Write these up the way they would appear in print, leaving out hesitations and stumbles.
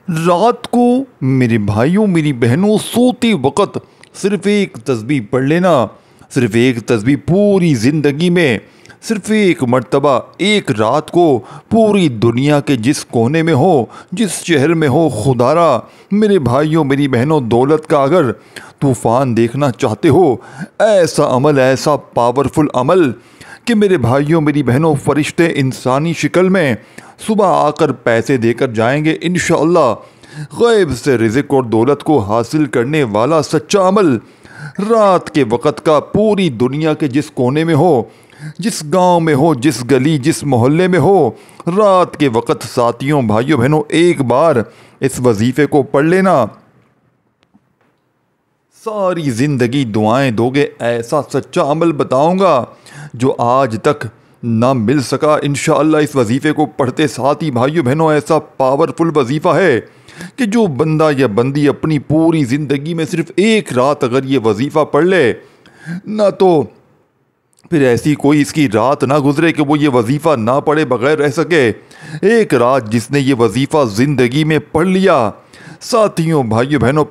रात को मेरे भाइयों मेरी बहनों सोते वक़्त सिर्फ़ एक तस्बीह पढ़ लेना। सिर्फ़ एक तस्बीह पूरी ज़िंदगी में सिर्फ़ एक मर्तबा एक रात को पूरी दुनिया के जिस कोने में हो, जिस शहर में हो, खुदारा मेरे भाइयों मेरी बहनों दौलत का अगर तूफ़ान देखना चाहते हो, ऐसा अमल, ऐसा पावरफुल अमल कि मेरे भाइयों मेरी बहनों फ़रिश्ते इंसानी शक्ल में सुबह आकर पैसे देकर जाएंगे इंशाअल्लाह। गैब से रिज़्क़ और दौलत को हासिल करने वाला सच्चा अमल रात के वक़्त का पूरी दुनिया के जिस कोने में हो, जिस गांव में हो, जिस गली जिस मोहल्ले में हो, रात के वक़्त साथियों भाइयों बहनों एक बार इस वजीफ़े को पढ़ लेना। सारी ज़िंदगी दुआएं दोगे। ऐसा सच्चा अमल बताऊंगा जो आज तक ना मिल सका इंशाअल्लाह। इस वजीफ़े को पढ़ते साथ ही भाइयों बहनों ऐसा पावरफुल वजीफ़ा है कि जो बंदा या बंदी अपनी पूरी ज़िंदगी में सिर्फ़ एक रात अगर ये वजीफ़ा पढ़ ले ना, तो फिर ऐसी कोई इसकी रात ना गुजरे कि वो ये वजीफ़ा ना पढ़े बग़ैर रह सके। एक रात जिसने ये वजीफ़ा ज़िंदगी में पढ़ लिया साथियों भाइयों बहनों,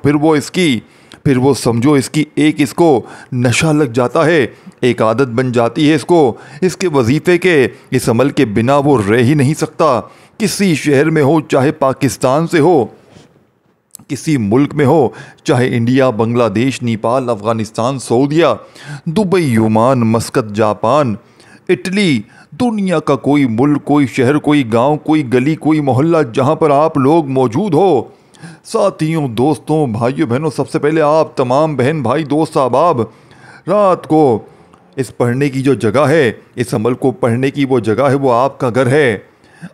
फिर वो समझो इसको नशा लग जाता है, एक आदत बन जाती है इसके वजीफ़े के, इस अमल के बिना वो रह ही नहीं सकता। किसी शहर में हो, चाहे पाकिस्तान से हो, किसी मुल्क में हो, चाहे इंडिया, बांग्लादेश, नेपाल, अफ़गानिस्तान, सऊदीया, Dubai, Oman, Muscat, Japan, Italy, दुनिया का कोई मुल्क, कोई शहर, कोई गांव, कोई गली, कोई मोहल्ला जहां पर आप लोग मौजूद हो साथियों, दोस्तों, भाइयों बहनों, सबसे पहले आप तमाम बहन भाई दोस्त अहबाब रात को इस पढ़ने की जो जगह है, इस अमल को पढ़ने की वो जगह है, वो आपका घर है।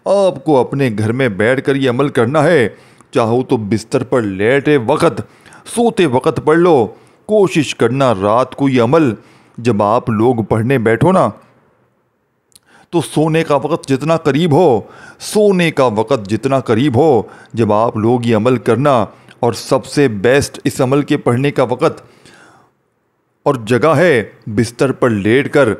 आपको अपने घर में बैठ कर ये अमल करना है। चाहो तो बिस्तर पर लेटे वक़्त, सोते वक़्त पढ़ लो। कोशिश करना रात को ये अमल जब आप लोग पढ़ने बैठो ना, तो सोने का वक़्त जितना करीब हो जब आप लोग ये अमल करना। और सबसे बेस्ट इस अमल के पढ़ने का वक़्त और जगह है बिस्तर पर लेटकर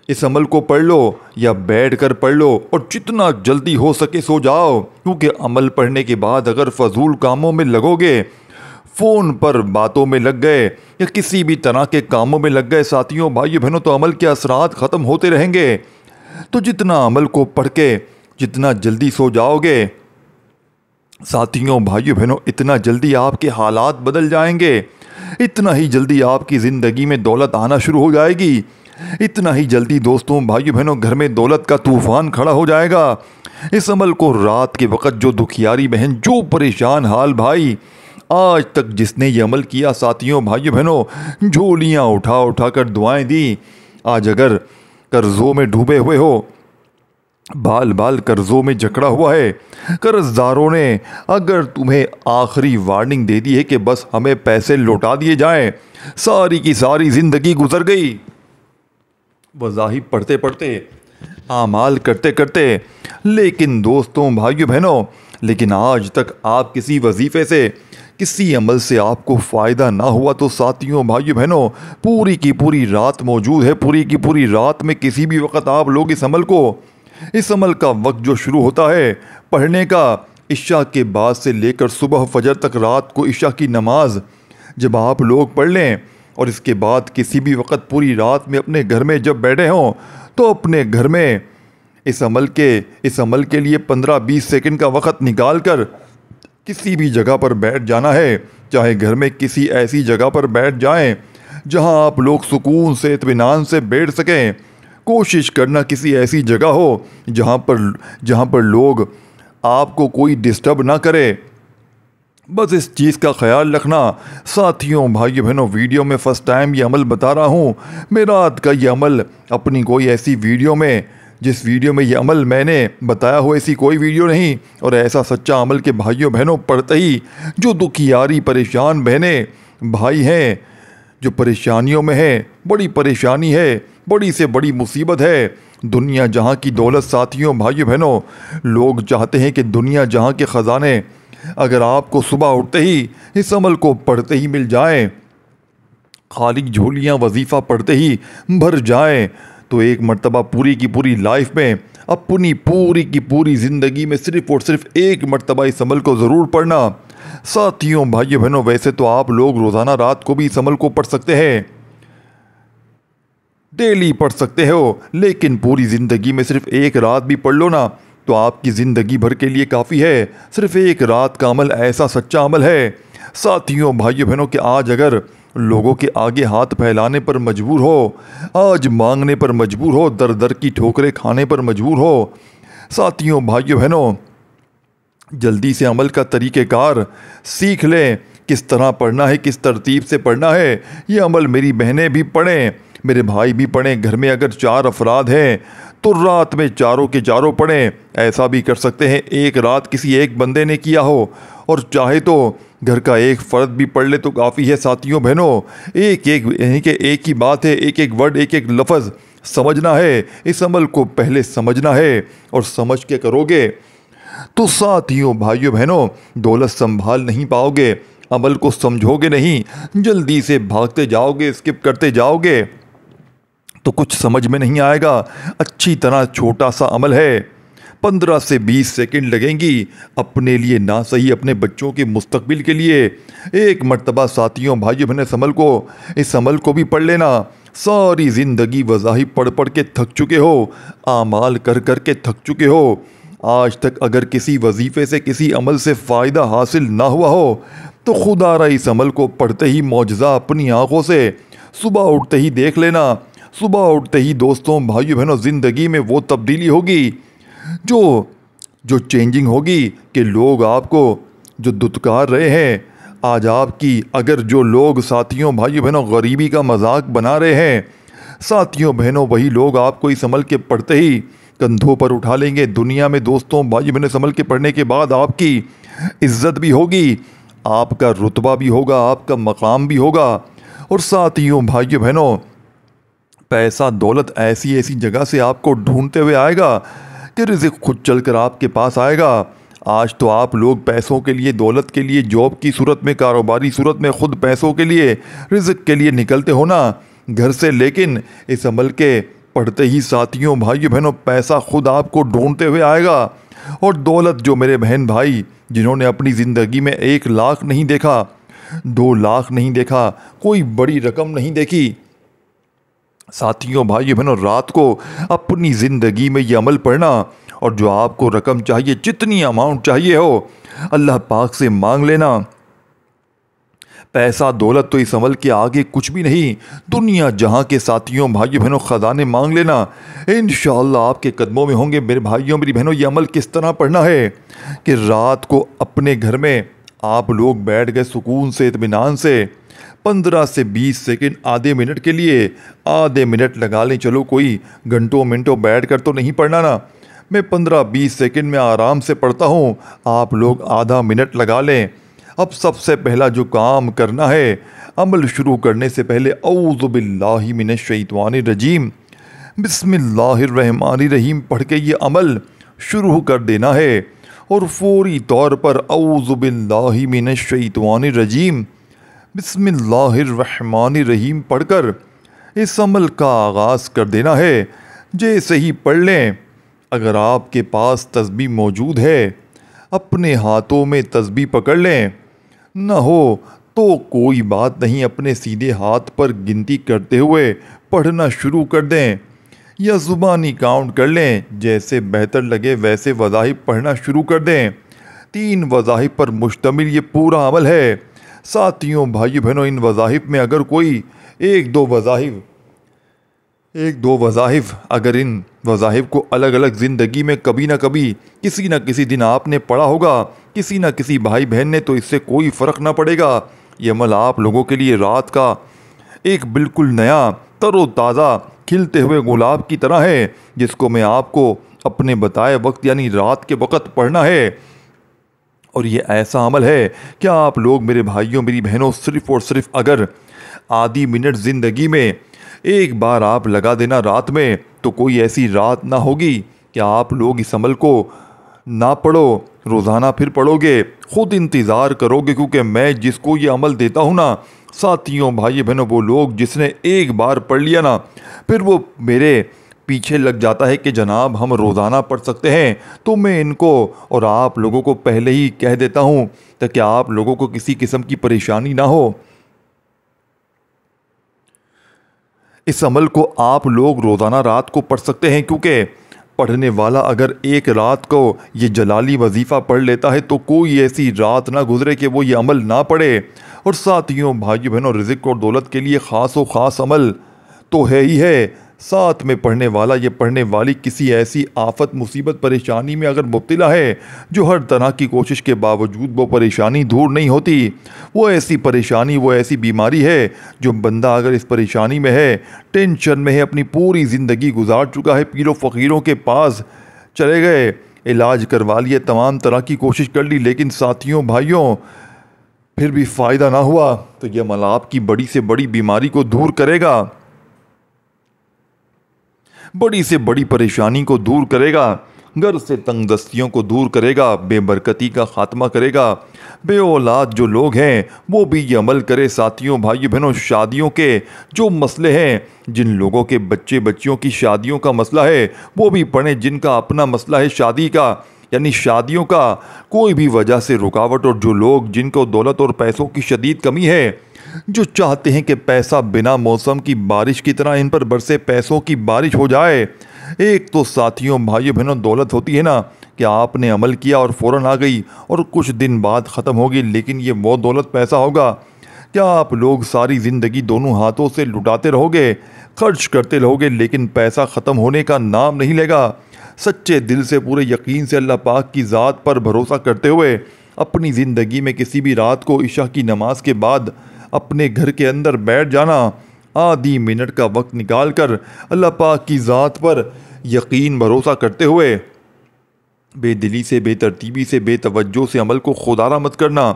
इस अमल को पढ़ लो या बैठ कर पढ़ लो, और जितना जल्दी हो सके सो जाओ। क्योंकि अमल पढ़ने के बाद अगर फजूल कामों में लगोगे, फ़ोन पर बातों में लग गए या किसी भी तरह के कामों में लग गए साथियों भाइयों बहनों, तो अमल के असरात ख़त्म होते रहेंगे। तो जितना अमल को पढ़ के जितना जल्दी सो जाओगे साथियों भाइयों बहनों, इतना जल्दी आपके हालात बदल जाएंगे, इतना ही जल्दी आपकी ज़िंदगी में दौलत आना शुरू हो जाएगी, इतना ही जल्दी दोस्तों भाइयों बहनों घर में दौलत का तूफ़ान खड़ा हो जाएगा। इस अमल को रात के वक़्त जो दुखियारी बहन, जो परेशान हाल भाई, आज तक जिसने ये अमल किया साथियों भाइयों बहनों, झोलियाँ उठा उठा कर दुआएं दी, आज अगर कर्ज़ों में डूबे हुए हो, बाल बाल कर्ज़ों में जकड़ा हुआ है, कर्जदारों ने अगर तुम्हें आखिरी वार्निंग दे दी है कि बस हमें पैसे लौटा दिए जाएं, सारी की सारी ज़िंदगी गुजर गई वज़ाहिब पढ़ते पढ़ते, आमाल करते करते, लेकिन दोस्तों भाइयों बहनों, लेकिन आज तक आप किसी वजीफ़े से, किसी अमल से आपको फ़ायदा ना हुआ, तो साथियों भाइयों बहनों पूरी की पूरी रात मौजूद है। पूरी की पूरी रात में किसी भी वक्त आप लोग इस अमल का वक्त जो शुरू होता है पढ़ने का, इशा के बाद से लेकर सुबह फजर तक, रात को इशा की नमाज जब आप लोग पढ़ लें और इसके बाद किसी भी वक्त पूरी रात में अपने घर में जब बैठे हों, तो अपने घर में इस अमल के लिए 15-20 सेकंड का वक़्त निकाल कर किसी भी जगह पर बैठ जाना है। चाहे घर में किसी ऐसी जगह पर बैठ जाएं जहां आप लोग सुकून से, इत्मीनान से बैठ सकें। कोशिश करना किसी ऐसी जगह हो जहां पर लोग आपको कोई डिस्टर्ब ना करे। बस इस चीज़ का ख्याल रखना साथियों भाइयों बहनों, वीडियो में फ़र्स्ट टाइम ये अमल बता रहा हूँ। मैं रात का ये अमल अपनी कोई ऐसी वीडियो में, जिस वीडियो में ये अमल मैंने बताया हो, ऐसी कोई वीडियो नहीं। और ऐसा सच्चा अमल के भाइयों बहनों पढ़ते ही जो दुखियारी परेशान बहनें भाई हैं, जो परेशानियों में हैं, बड़ी परेशानी है, बड़ी से बड़ी मुसीबत है, दुनिया जहाँ की दौलत साथियों भाइयों बहनों, लोग चाहते हैं कि दुनिया जहाँ के ख़जाने अगर आपको सुबह उठते ही इस अमल को पढ़ते ही मिल जाएं, खाली झोलियाँ वजीफ़ा पढ़ते ही भर जाएं, तो एक मर्तबा पूरी की पूरी लाइफ में अपनी पूरी की पूरी ज़िंदगी में सिर्फ़ और सिर्फ एक मर्तबा इस अमल को ज़रूर पढ़ना। साथियों, भाइयों बहनों, वैसे तो आप लोग रोज़ाना रात को भी इस अमल को पढ़ सकते हैं, डेली पढ़ सकते हो, लेकिन पूरी ज़िंदगी में सिर्फ एक रात भी पढ़ लो ना तो आपकी ज़िंदगी भर के लिए काफ़ी है। सिर्फ एक रात का अमल ऐसा सच्चा अमल है साथियों, भाइयों बहनों, कि आज अगर लोगों के आगे हाथ फैलाने पर मजबूर हो, आज मांगने पर मजबूर हो, दर दर की ठोकरें खाने पर मजबूर हो, साथियों, भाइयों बहनों, जल्दी से अमल का तरीक़ेकार सीख लें, किस तरह पढ़ना है, किस तरतीब से पढ़ना है। ये अमल मेरी बहनें भी पढ़ें, मेरे भाई भी पढ़ें। घर में अगर 4 अफराद हैं तो रात में चारों के चारों पढ़ें। ऐसा भी कर सकते हैं एक रात किसी एक बंदे ने किया हो और चाहे तो घर का एक फ़र्द भी पढ़ ले तो काफ़ी है साथियों बहनों। एक एक यानी कि एक ही बात है, एक एक वर्ड, एक एक लफ्ज़ समझना है। इस अमल को पहले समझना है और समझ के करोगे तो साथियों, भाइयों बहनों, दौलत संभाल नहीं पाओगे। अमल को समझोगे नहीं, जल्दी से भागते जाओगे, स्किप करते जाओगे तो कुछ समझ में नहीं आएगा। अच्छी तरह छोटा सा अमल है, 15 से 20 सेकंड लगेंगी अपने लिए, ना सही अपने बच्चों के मुस्तकबिल के लिए। एक मर्तबा साथियों, भाइयों बहनों, इस अमल को भी पढ़ लेना। सारी ज़िंदगी वज़ाहिफ पढ़ पढ़ के थक चुके हो, आमाल कर कर के थक चुके हो। आज तक अगर किसी वजीफ़े से, किसी अमल से फ़ायदा हासिल ना हुआ हो तो खुदारा इस अमल को पढ़ते ही मौजज़ा अपनी आँखों से सुबह उठते ही देख लेना। सुबह उठते ही दोस्तों, भाइयों बहनों, ज़िंदगी में वो तब्दीली होगी जो चेंजिंग होगी कि लोग आपको जो दुत्कार रहे हैं आज आपकी, अगर जो लोग साथियों, भाइयों बहनों, गरीबी का मजाक बना रहे हैं साथियों बहनों, वही लोग आपको इस अमल के पढ़ते ही कंधों पर उठा लेंगे। दुनिया में दोस्तों, भाइयों बहनों, इस अमल के पढ़ने के बाद आपकी इज्जत भी होगी, आपका रुतबा भी होगा, आपका मकाम भी होगा। और साथियों, भाइयों बहनों, पैसा दौलत ऐसी ऐसी जगह से आपको ढूंढते हुए आएगा कि रिज़्क़ खुद चलकर आपके पास आएगा। आज तो आप लोग पैसों के लिए, दौलत के लिए, जॉब की सूरत में, कारोबारी सूरत में खुद पैसों के लिए, रिज़्क़ के लिए निकलते हो ना घर से, लेकिन इस अमल के पढ़ते ही साथियों, भाइयों बहनों, पैसा खुद आपको ढूंढते हुए आएगा। और दौलत, जो मेरे बहन भाई जिन्होंने अपनी ज़िंदगी में 1 लाख नहीं देखा, 2 लाख नहीं देखा, कोई बड़ी रकम नहीं देखी, साथियों, भाइयों बहनों, रात को अपनी ज़िंदगी में ये अमल पढ़ना और जो आपको रकम चाहिए, जितनी अमाउंट चाहिए हो, अल्लाह पाक से मांग लेना। पैसा दौलत तो इस अमल के आगे कुछ भी नहीं। दुनिया जहाँ के साथियों, भाइयों बहनों, ख़जाने मांग लेना, इंशाअल्लाह आपके कदमों में होंगे। मेरे भाइयों, मेरी बहनों, ये अमल किस तरह पढ़ना है कि रात को अपने घर में आप लोग बैठ गए सुकून से, इत्मीनान से, 15 से 20 सेकंड, आधे मिनट के लिए, आधे मिनट लगा लें, चलो कोई घंटों मिनटों बैठ कर तो नहीं पढ़ना ना, मैं 15-20 सेकंड में आराम से पढ़ता हूँ, आप लोग आधा मिनट लगा लें। अब सबसे पहला जो काम करना है, अमल शुरू करने से पहले औज़ु बिल्लाहि मिनश शैतानिर रजीम, बिस्मिल्लाहिर्रहमानिर्रहीम पढ़ के ये अमल शुरू कर देना है। और फौरी तौर पर औज़ु बिल्लाहि मिनश शैतानिर रजीम, बिस्मिल्लाहिर्रहमानिर्रहीम पढ़कर इस अमल का आगाज़ कर देना है। जैसे ही पढ़ लें, अगर आपके पास तस्बीह मौजूद है, अपने हाथों में तस्बीह पकड़ लें, न हो तो कोई बात नहीं, अपने सीधे हाथ पर गिनती करते हुए पढ़ना शुरू कर दें या ज़ुबानी काउंट कर लें, जैसे बेहतर लगे वैसे वज़ाहिफ पढ़ना शुरू कर दें। 3 वज़ाहिफ पर मुश्तमिल ये पूरा अमल है साथियों, भाइयों बहनों। इन वज़ाहिफ में अगर कोई एक दो वज़ाहिफ अगर इन वज़ाहिफ को अलग अलग ज़िंदगी में कभी ना कभी, किसी न किसी दिन आपने पढ़ा होगा, किसी न किसी भाई बहन ने, तो इससे कोई फ़र्क ना पड़ेगा। ये अमल आप लोगों के लिए रात का एक बिल्कुल नया, तरोताज़ा, खिलते हुए गुलाब की तरह है, जिसको मैं आपको अपने बताए वक्त यानी रात के वक्त पढ़ना है। और ये ऐसा अमल है कि आप लोग, मेरे भाइयों, मेरी बहनों, सिर्फ़ और सिर्फ अगर आधी मिनट ज़िंदगी में एक बार आप लगा देना रात में, तो कोई ऐसी रात ना होगी कि आप लोग इस अमल को ना पढ़ो, रोज़ाना फिर पढ़ोगे, ख़ुद इंतज़ार करोगे, क्योंकि मैं जिसको ये अमल देता हूँ ना साथियों, भाई बहनों, वो लोग जिसने एक बार पढ़ लिया ना, फिर वो मेरे पीछे लग जाता है कि जनाब हम रोज़ाना पढ़ सकते हैं, तो मैं इनको और आप लोगों को पहले ही कह देता हूँ ताकि आप लोगों को किसी किस्म की परेशानी ना हो। इस अमल को आप लोग रोज़ाना रात को पढ़ सकते हैं, क्योंकि पढ़ने वाला अगर एक रात को ये जलाली वजीफ़ा पढ़ लेता है तो कोई ऐसी रात ना गुजरे कि वो ये अमल ना पढ़े। और साथियों, भाइयों बहनों, रिज़्क़ और दौलत के लिए ख़ास व ख़ास अमल तो है ही है, साथ में पढ़ने वाला ये पढ़ने वाली किसी ऐसी आफत मुसीबत परेशानी में अगर मुब्तला है जो हर तरह की कोशिश के बावजूद वो परेशानी दूर नहीं होती, वो ऐसी परेशानी, वो ऐसी बीमारी है जो बंदा अगर इस परेशानी में है, टेंशन में है, अपनी पूरी ज़िंदगी गुजार चुका है, पीरों फ़कीरों के पास चले गए, इलाज करवा लिए, तमाम तरह की कोशिश कर ली, लेकिन साथियों भाइयों फिर भी फ़ायदा ना हुआ, तो यह अमल आपकी बड़ी से बड़ी बीमारी को दूर करेगा, बड़ी से बड़ी परेशानी को दूर करेगा, घर से तंग दस्तियों को दूर करेगा, बेबरकती का ख़ात्मा करेगा। बे औलाद जो लोग हैं वो भी ये अमल करे। साथियों, भाइयों बहनों, शादियों के जो मसले हैं, जिन लोगों के बच्चे बच्चियों की शादियों का मसला है वो भी पढ़ें, जिनका अपना मसला है शादी का, यानी शादियों का कोई भी वजह से रुकावट, और जो लोग जिनको दौलत और पैसों की शदीद कमी है, जो चाहते हैं कि पैसा बिना मौसम की बारिश की तरह इन पर बरसे, पैसों की बारिश हो जाए। एक तो साथियों, भाइयों बहनों, दौलत होती है ना कि आपने अमल किया और फ़ौरन आ गई और कुछ दिन बाद ख़त्म होगी, लेकिन ये वो दौलत पैसा होगा, क्या आप लोग सारी ज़िंदगी दोनों हाथों से लुटाते रहोगे, खर्च करते रहोगे, लेकिन पैसा ख़त्म होने का नाम नहीं लेगा। सच्चे दिल से, पूरे यकीन से, अल्लाह पाक की ज़ात पर भरोसा करते हुए अपनी ज़िंदगी में किसी भी रात को इशा की नमाज के बाद अपने घर के अंदर बैठ जाना, आधी मिनट का वक्त निकाल कर अल्लाह पाक की ज़ात पर यकीन भरोसा करते हुए बेदिली से, बेतरतीबी से, बेतवज्जो से अमल को खुदारा मत करना।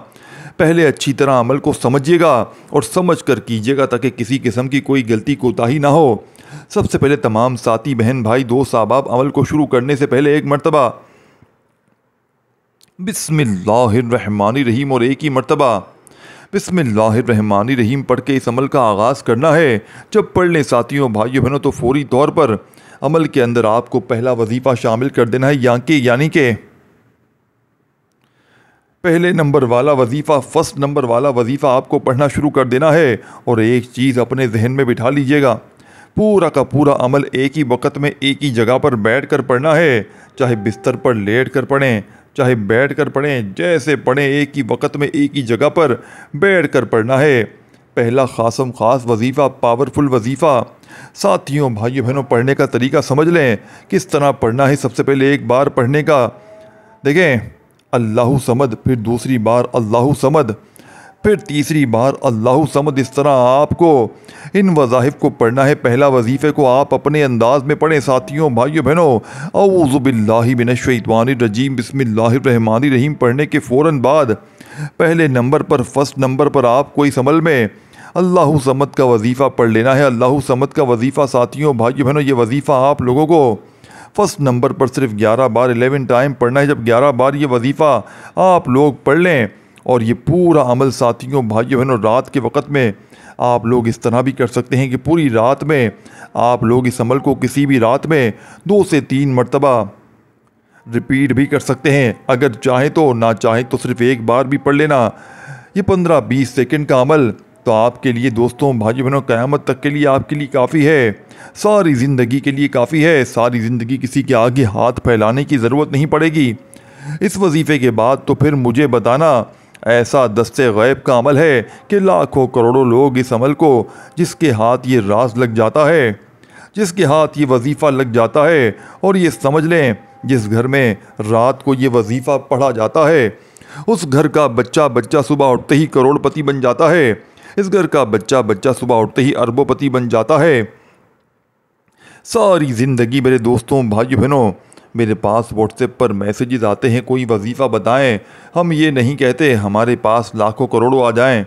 पहले अच्छी तरह अमल को समझिएगा और समझ कर कीजिएगा ताकि किसी किस्म की कोई गलती कोताही ना हो। सबसे पहले तमाम साथी, बहन, भाई, दोस्त, अहबाब, अमल को शुरू करने से पहले एक मरतबा बिस्मिल्लाहिर्रहमानिर्रहीम और एक ही मरतबा बिस्मिल्लाहिर्रहमानिर्रहीम पढ़ के इस अमल का आगाज़ करना है। जब पढ़ लें साथियों, भाइयों बहनों, तो फौरी तौर पर अमल के अंदर आपको पहला वजीफ़ा शामिल कर देना है, यानी कि पहले नंबर वाला वजीफ़ा, फर्स्ट नंबर वाला वजीफ़ा आपको पढ़ना शुरू कर देना है। और एक चीज़ अपने जहन में बिठा लीजिएगा, पूरा का पूरा अमल एक ही वक्त में एक ही जगह पर बैठ कर पढ़ना है, चाहे बिस्तर पर लेट कर पढ़ें, चाहे बैठ कर पढ़ें, जैसे पढ़ें एक ही वक्त में एक ही जगह पर बैठ कर पढ़ना है। पहला ख़ासम ख़ास वजीफ़ा, पावरफुल वजीफ़ा। साथियों, भाइयों बहनों, पढ़ने का तरीका समझ लें, किस तरह पढ़ना है। सबसे पहले एक बार पढ़ने का देखें, अल्लाहु समद, फिर दूसरी बार अल्लाहु समद, फिर तीसरी बार अल्लाहु समद। इस तरह आपको इन वज़ाहिफ़ को पढ़ना है। पहला वजीफ़े को आप अपने अंदाज में पढ़ें। साथियों, भाइयों बहनों, औज़ु बिल्लाहि मिनश्शैतानिर्रजीम बिस्मिल्लाहिर्रहमानिर्रहीम पढ़ने के फ़ौरन बाद पहले नंबर पर, फर्स्ट नंबर पर आपको इस अमल में अल्लाहु समद का वजीफ़ा पढ़ लेना है। अल्लाहु समद का वजीफ़ा साथियों, भाइयों बहनों, ये वजीफ़ा आप लोगों को फर्स्ट नंबर पर सिर्फ 11 बार 11 टाइम पढ़ना है। जब 11 बार ये वजीफ़ा आप लोग पढ़ लें, और ये पूरा अमल साथियों, भाइयों बहनों, रात के वक़्त में आप लोग इस तरह भी कर सकते हैं कि पूरी रात में आप लोग इस अमल को किसी भी रात में 2 से 3 मरतबा रिपीट भी कर सकते हैं। अगर चाहें तो, ना चाहें तो सिर्फ एक बार भी पढ़ लेना। ये 15-20 सेकंड का अमल तो आपके लिए दोस्तों, भाइयों बहनों, क़यामत तक के लिए आपके लिए काफ़ी है, सारी ज़िंदगी के लिए काफ़ी है। सारी ज़िंदगी किसी के आगे हाथ फैलाने की ज़रूरत नहीं पड़ेगी। इस वजीफ़े के बाद तो फिर मुझे बताना, ऐसा दस्ते गैब का अमल है कि लाखों करोड़ों लोग इस अमल को, जिसके हाथ ये राज लग जाता है, जिसके हाथ ये वजीफ़ा लग जाता है, और ये समझ लें जिस घर में रात को ये वजीफ़ा पढ़ा जाता है, उस घर का बच्चा सुबह उठते ही करोड़पति बन जाता है। इस घर का बच्चा सुबह उठते ही अरबोपति बन जाता है। सारी ज़िंदगी मेरे दोस्तों, भाइयों बहनों, मेरे पास व्हाट्सएप पर मैसेजेस आते हैं, कोई वजीफ़ा बताएं। हम ये नहीं कहते हमारे पास लाखों करोड़ों आ जाएं,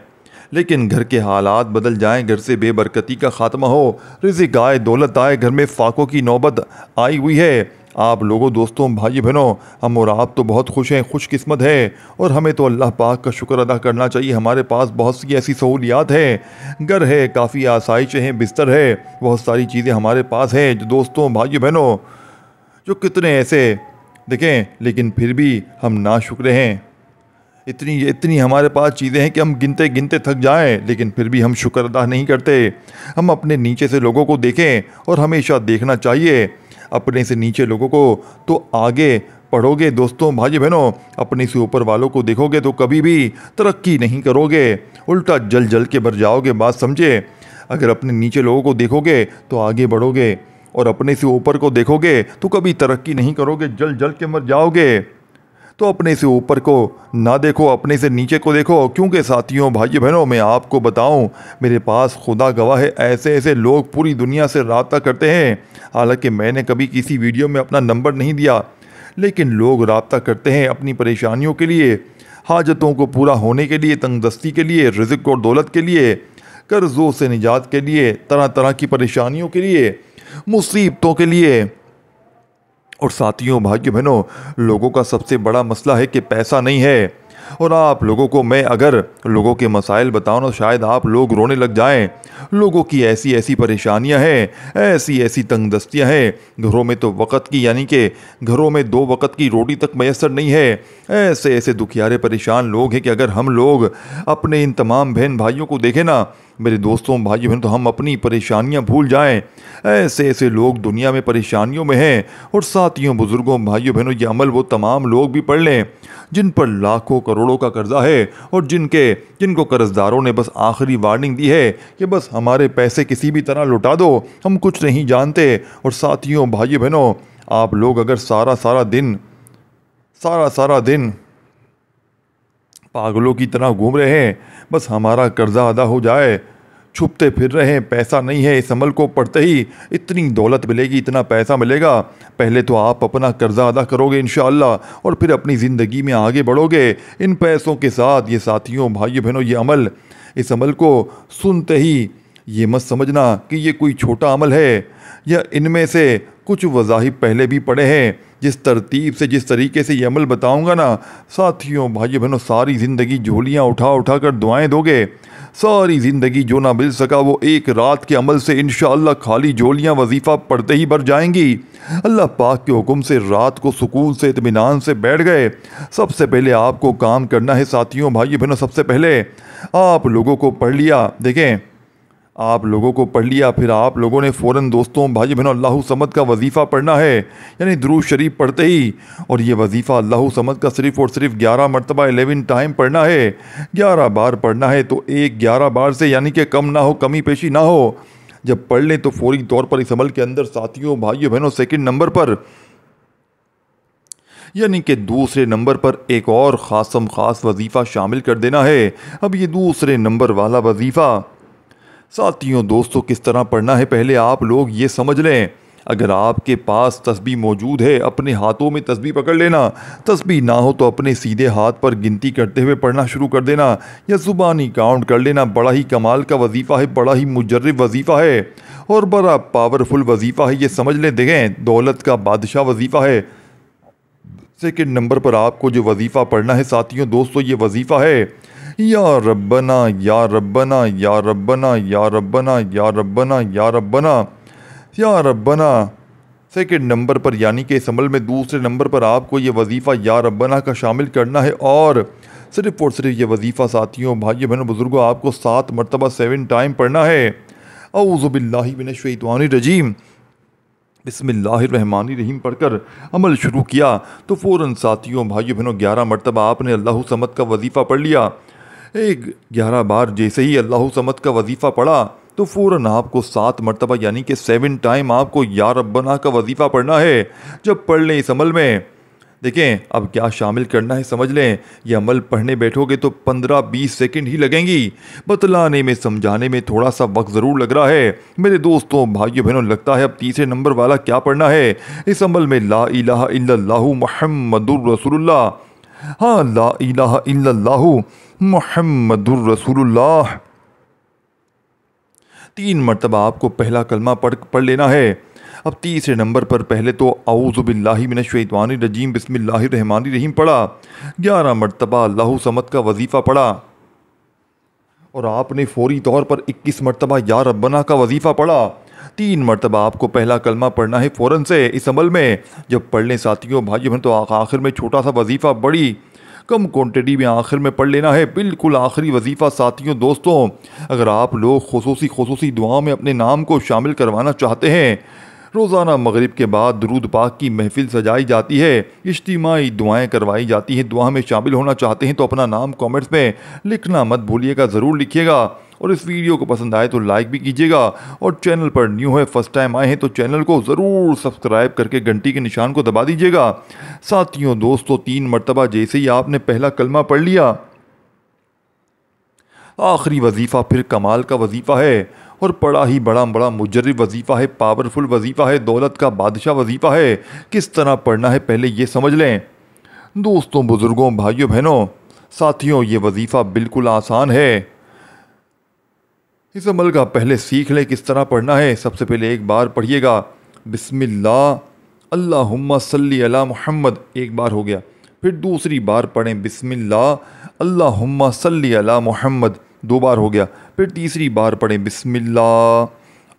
लेकिन घर के हालात बदल जाएं, घर से बेबरकती का ख़ात्मा हो, रिज़्क़ आए, दौलत आए, घर में फ़ाक़ों की नौबत आई हुई है। आप लोगों, दोस्तों, भाई बहनों, हम और आप तो बहुत खुश हैं, खुशकिस्मत है, और हमें तो अल्लाह पाक का शुक्र अदा करना चाहिए। हमारे पास बहुत सी ऐसी सहूलियात हैं, घर है, काफ़ी आसाइशें हैं, बिस्तर है, बहुत सारी चीज़ें हमारे पास हैं जो दोस्तों, भाई बहनों, जो कितने ऐसे देखें, लेकिन फिर भी हम नाशुक्र हैं। इतनी इतनी हमारे पास चीज़ें हैं कि हम गिनते गिनते थक जाएं, लेकिन फिर भी हम शुक्र अदा नहीं करते। हम अपने नीचे से लोगों को देखें, और हमेशा देखना चाहिए अपने से नीचे लोगों को, तो आगे पढ़ोगे दोस्तों, भाई बहनों। अपने से ऊपर वालों को देखोगे तो कभी भी तरक्की नहीं करोगे, उल्टा जल जल के मर जाओगे। बात समझे? अगर अपने नीचे लोगों को देखोगे तो आगे बढ़ोगे, और अपने से ऊपर को देखोगे तो कभी तरक्की नहीं करोगे, जल जल के मर जाओगे। तो अपने से ऊपर को ना देखो, अपने से नीचे को देखो। क्योंकि साथियों, भाई बहनों, मैं आपको बताऊं, मेरे पास खुदा गवाह है, ऐसे ऐसे लोग पूरी दुनिया से रब्ता करते हैं। हालांकि मैंने कभी किसी वीडियो में अपना नंबर नहीं दिया, लेकिन लोग रब्ता करते हैं अपनी परेशानियों के लिए, हाजतों को पूरा होने के लिए, तंगदस्ती के लिए, रिज़्क़ और दौलत के लिए, कर्ज़ों से निजात के लिए, तरह तरह की परेशानियों के लिए, मुसीबतों के लिए। और साथियों, भाइयों बहनों, लोगों का सबसे बड़ा मसला है कि पैसा नहीं है। और आप लोगों को मैं अगर लोगों के मसाइल बताऊं ना, शायद आप लोग रोने लग जाएं। लोगों की ऐसी ऐसी परेशानियां हैं, ऐसी ऐसी तंगदस्तियां हैं, घरों में तो वक़्त की, यानी कि घरों में 2 वक़्त की रोटी तक मैसर नहीं है। ऐसे ऐसे दुखियारे परेशान लोग हैं कि अगर हम लोग अपने इन तमाम बहन भाइयों को देखें ना, मेरे दोस्तों, भाइयों बहन, तो हम अपनी परेशानियां भूल जाएं। ऐसे ऐसे लोग दुनिया में परेशानियों में हैं। और साथियों, बुज़ुर्गों, भाइयों बहनों, ये अमल वो तमाम लोग भी पढ़ लें जिन पर लाखों करोड़ों का कर्जा है, और जिनको कर्जदारों ने बस आखिरी वार्निंग दी है कि बस हमारे पैसे किसी भी तरह लौटा दो, हम कुछ नहीं जानते। और साथियों, भाइयों बहनों, आप लोग अगर सारा सारा दिन पागलों की तरह घूम रहे हैं, बस हमारा कर्जा अदा हो जाए, छुपते फिर रहे हैं, पैसा नहीं है, इस अमल को पढ़ते ही इतनी दौलत मिलेगी, इतना पैसा मिलेगा। पहले तो आप अपना कर्जा अदा करोगे इंशाअल्लाह, और फिर अपनी ज़िंदगी में आगे बढ़ोगे इन पैसों के साथ। ये साथियों, भाइयों बहनों, इस अमल को सुनते ही ये मत समझना कि ये कोई छोटा अमल है, या इनमें से कुछ वज़ाहिब पहले भी पढ़े हैं। जिस तरतीब से, जिस तरीके से ये अमल बताऊंगा ना, साथियों, भाइयों बहनों, सारी ज़िंदगी झोलियाँ उठा उठा कर दुआएं दोगे। सारी ज़िंदगी जो ना मिल सका वो एक रात के अमल से इंशाअल्लाह खाली झोलियाँ वजीफ़ा पढ़ते ही भर जाएंगी। अल्लाह पाक के हुक्म से रात को सुकून से, इत्मीनान से बैठ गए। सबसे पहले आपको काम करना है साथियों, भाइयों बहनों, सबसे पहले आप लोगों को पढ़ लिया, देखें, आप लोगों को पढ़ लिया, फिर आप लोगों ने फ़ौरन दोस्तों, भाई बहनों, अल्लाहु समद का वजीफ़ा पढ़ना है, यानी दुरूद शरीफ पढ़ते ही। और ये वजीफ़ा अल्लाहु समद का सिर्फ़ और सिर्फ 11 मरतबा 11 टाइम पढ़ना है, 11 बार पढ़ना है। तो 11 बार से यानी कि कम ना हो, कमी पेशी ना हो। जब पढ़ लें तो फौरी तौर पर इस अमल के अंदर साथियों, भाइयों बहनों, सेकंड नंबर पर, यानी कि दूसरे नंबर पर एक और ख़ास वजीफ़ा शामिल कर देना है। अब ये दूसरे नंबर वाला वजीफ़ा साथियों, दोस्तों, किस तरह पढ़ना है, पहले आप लोग ये समझ लें। अगर आपके पास तस्बीह मौजूद है, अपने हाथों में तस्बीह पकड़ लेना। तस्बीह ना हो तो अपने सीधे हाथ पर गिनती करते हुए पढ़ना शुरू कर देना, या ज़ुबानी काउंट कर लेना। बड़ा ही कमाल का वजीफ़ा है, बड़ा ही मुजर्रिब वजीफ़ा है, और बड़ा पावरफुल वजीफ़ा है। ये समझ लें, देखें, दौलत का बादशाह वजीफ़ा है। सेकंड नंबर पर आपको जो वजीफ़ा पढ़ना है साथियों, दोस्तों, ये वजीफ़ा है, या रब्बना या रब्बना या रब्बना या रब्बना या रब्बना या रब्बना या रब्बना। सेकंड नंबर पर, यानी कि इस अमल में दूसरे नंबर पर आपको ये वजीफ़ा या रब्बना का शामिल करना है। और सिर्फ़ ये वजीफ़ा साथियों, भाइयों बहनों, बुज़ुर्गों, आपको 7 मरतबा 7 टाइम पढ़ना है। औज़ु बिल्लाहि मिनश शैतानिर रजीम, बिस्मिल्लाहिर्रहमानिर्रहीम पढ़कर अमल शुरू किया तो फ़ौरन साथियों, भाइयों बहनों, 11 मरतबा आपने अल्लाहु समद का वजीफ़ा पढ़ लिया। 11 बार जैसे ही अल्लाहु समद का वजीफ़ा पढ़ा तो फ़ौरन आपको 7 मरतबा, यानी कि 7 टाइम आपको या रब्बना का वजीफ़ा पढ़ना है। जब पढ़ लें इस अमल में, देखें, अब क्या शामिल करना है समझ लें। यह अमल पढ़ने बैठोगे तो 15-20 सेकंड ही लगेंगी। बतलाने में, समझाने में थोड़ा सा वक्त ज़रूर लग रहा है मेरे दोस्तों, भाइयों बहनों। लगता है अब तीसरे नंबर वाला क्या पढ़ना है इस अमल में, ला इलाहा इल्लल्लाहु मुहम्मदुर रसूलुल्लाह। हाँ, ला इलाहा इल्लल्लाहु मुहम्मदुर रसूलुल्लाह। 3 मरतबा आपको पहला कलमा पढ़ लेना है। अब तीसरे नंबर पर पहले तो औज़ु बिल्लाहि मिनश शैतानिर रजीम बिस्मिल्लाहिर रहमानिर रहीम पढ़ा, 11 मरतबा अल्लाहु समद का वजीफ़ा पढ़ा और आपने फौरी तौर पर 21 मरतबा या रब्बना का वजीफ़ा पढ़ा। 3 मरतबा आपको पहला कलमा पढ़ना है फ़ौरन से। इस अमल में जब पढ़ लें साथियों भाइयों बहन तो आखिर में छोटा सा वजीफ़ा बड़ी कम क्वांटिटी में आखिर में पढ़ लेना है, बिल्कुल आखिरी वजीफ़ा साथियों दोस्तों। अगर आप लोग खुसूसी दुआ में अपने नाम को शामिल करवाना चाहते हैं, रोज़ाना मगरिब के बाद दुरूद पाक की महफिल सजाई जाती है, इज्तिमाई दुआएं करवाई जाती हैं। दुआ में शामिल होना चाहते हैं तो अपना नाम कमेंट्स में लिखना मत भूलिएगा, ज़रूर लिखिएगा। और इस वीडियो को पसंद आए तो लाइक भी कीजिएगा और चैनल पर न्यू है, फर्स्ट टाइम आए हैं तो चैनल को ज़रूर सब्सक्राइब करके घंटी के निशान को दबा दीजिएगा। साथियों दोस्तों 3 मरतबा जैसे ही आपने पहला कलमा पढ़ लिया, आखिरी वजीफ़ा फिर कमाल का वजीफ़ा है और बड़ा ही बड़ा मुजर्रिब वजीफ़ा है, पावरफुल वजीफ़ा है, दौलत का बादशाह वजीफ़ा है। किस तरह पढ़ना है पहले ये समझ लें दोस्तों, बुज़ुर्गों, भाइयों बहनों, साथियों। ये वजीफ़ा बिल्कुल आसान है। इस अमल का पहले सीख लें किस तरह पढ़ना है। सबसे पहले एक बार पढ़िएगा बिस्मिल्लाह अल्लाहुम्मा सल्ली अला मुहम्मद, एक बार हो गया। फिर दूसरी बार पढ़ें बिस्मिल्लाह अल्लाहुम्मा सल्ली अला मुहम्मद, 2 बार हो गया। फिर तीसरी बार पढ़ें बिस्मिल्लाह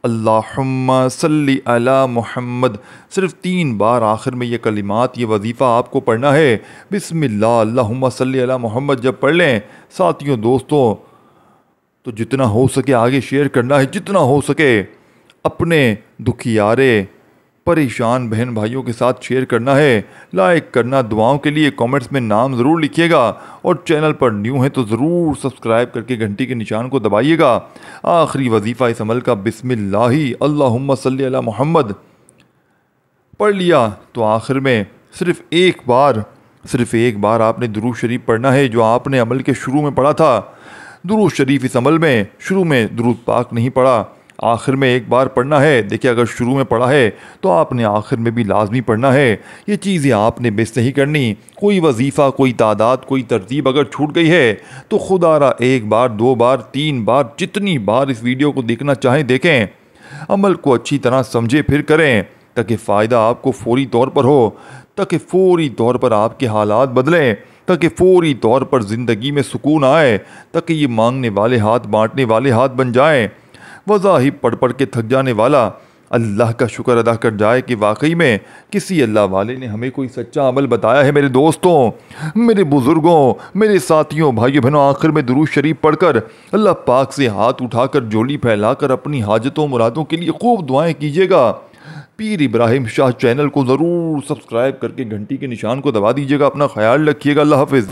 अल्लाहुम्मा सल्ली अला मुहम्मद, सिर्फ 3 बार आखिर में ये कलिमात, ये वजीफ़ा आपको पढ़ना है। बिस्मिल्लाह अल्लाहुम्मा सल्ली अला मुहम्मद जब पढ़ लें साथियों दोस्तों तो जितना हो सके आगे शेयर करना है, जितना हो सके अपने दुखियारे परेशान बहन भाइयों के साथ शेयर करना है, लाइक करना, दुआओं के लिए कमेंट्स में नाम ज़रूर लिखिएगा और चैनल पर न्यू है तो ज़रूर सब्सक्राइब करके घंटी के निशान को दबाइएगा। आखिरी वजीफ़ा इस अमल का बिस्मिल्लाहि अल्लाहुम्मा सल्ली अला मुहम्मद पढ़ लिया तो आखिर में सिर्फ़ एक बार आपने दुरूद शरीफ पढ़ना है जो आपने अमल के शुरू में पढ़ा था। दुरूद शरीफ इस अमल में शुरू में दुरूद पाक नहीं पढ़ा, आखिर में एक बार पढ़ना है। देखिए अगर शुरू में पढ़ा है तो आपने आखिर में भी लाजमी पढ़ना है। ये चीज़ें आपने मिस नहीं करनी। कोई वजीफ़ा, कोई तादाद, कोई तरतीब अगर छूट गई है तो खुदारा 1 बार, 2 बार, 3 बार, जितनी बार इस वीडियो को देखना चाहें देखें। अमल को अच्छी तरह समझे फिर करें ताकि फ़ायदा आपको फौरी तौर पर हो, ताकि फौरी तौर पर आपके हालात बदलें, ताकि फौरी तौर पर ज़िंदगी में सुकून आए, ताकि ये मांगने वाले हाथ बांटने वाले हाथ बन जाएं। वज़ाहिब पढ़ के थक जाने वाला अल्लाह का शुक्र अदा कर जाए कि वाकई में किसी अल्लाह वाले ने हमें कोई सच्चा अमल बताया है। मेरे दोस्तों, मेरे बुज़ुर्गों, मेरे साथियों, भाइयों बहनों, आखिर में दुरूद शरीफ पढ़कर अल्लाह पाक से हाथ उठाकर झोली फैलाकर अपनी हाजतों मुरादों के लिए खूब दुआएं कीजिएगा। पीर इब्राहिम शाह चैनल को ज़रूर सब्सक्राइब करके घंटी के निशान को दबा दीजिएगा। अपना ख्याल रखिएगा। अल्लाह हाफ़िज़।